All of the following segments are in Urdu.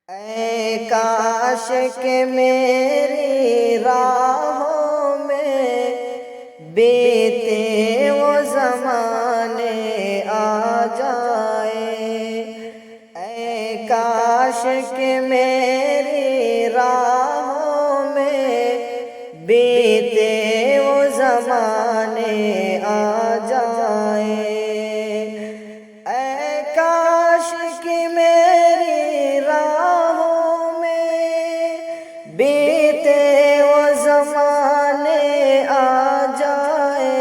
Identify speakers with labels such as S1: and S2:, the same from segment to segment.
S1: اے کاش کہ میری راہوں میں بیتے وہ زمانے آ جائے، اے کاش کہ میری راہوں میں بیتے وہ زمانے آ جائے، اے کاش کہ میری راہوں میں بیتے وہ زمانے آ جائے،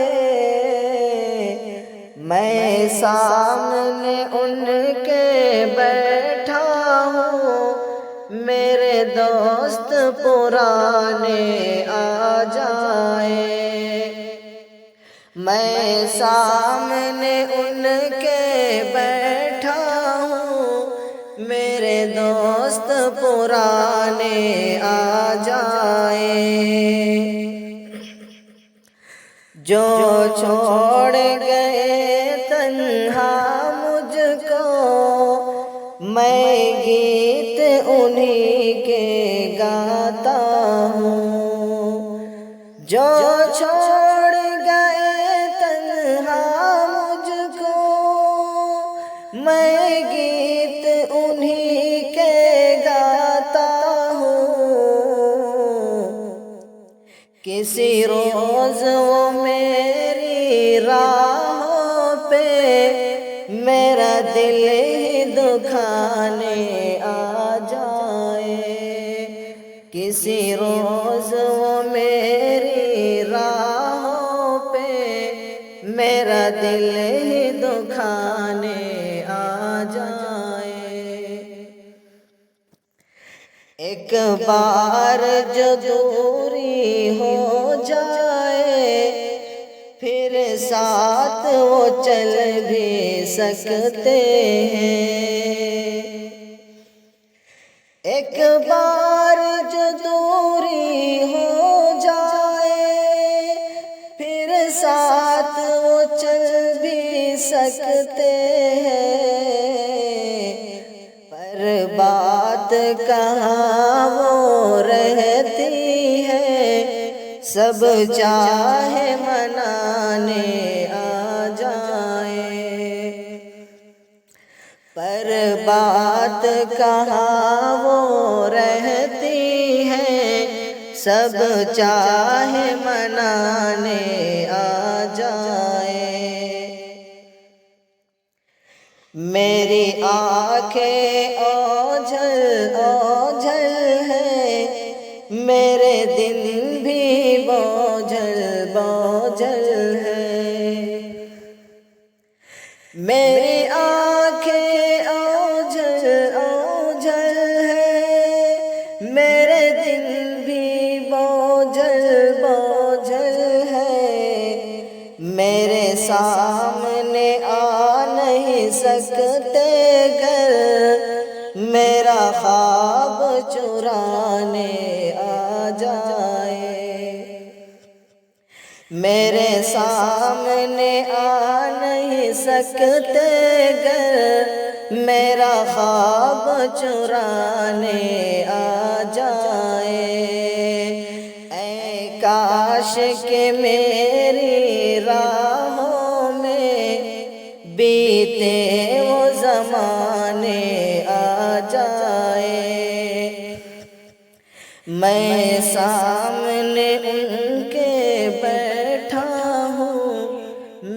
S1: میں سامنے ان کے بیٹھا ہوں، میرے دوست پرانے آ جائے، میں سامنے ان کے بیٹھا ہوں، میرے دوست پرانے آ جائے، جو چھوڑ گئے تنہا مجھ کو، میں گیت انہی کے گاتا ہوں، جو چھوڑ گئے تنہا مجھ کو، میں گیت انہی کے گاتا ہوں، کسی روز وہ میری راہوں پہ میرا دل ہی دکھانے آ جائے، کسی روز وہ میری راہوں پہ میرا دل ہی دکھانے آ جائے، ایک بار جو دوری ہو جائے پھر ساتھ وہ چل بھی سکتے ہیں، ایک بار جو دوری ہو جائے پھر ساتھ وہ چل بھی سکتے ہیں، پر بات کہاں وہ رہتی ہے، سب چاہے منانے آ جائے، پر بات کہاں وہ رہتی ہے، سب چاہے منانے آ جائے، میری آنکھیں اوجھل اوجھل ہیں، میرے دل بھی بوجھل بوجھل ہے، میری آنکھیں اوجھل اوجھل ہیں، میرے دل بھی بوجھل بوجھل ہے، میرے سامنے آ نہیں سکتے گر میرا خواب چرانے آ جائے، میرے سامنے آ نہیں سکتے گر میرا خواب چرانے آ جائے، اے کاش کہ میری راہوں میں بیتے وہ زمانے آ جائے، میں سامنے ان کے بیٹھا ہوں،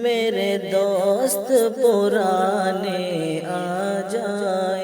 S1: میرے دوست پرانے آ جائے۔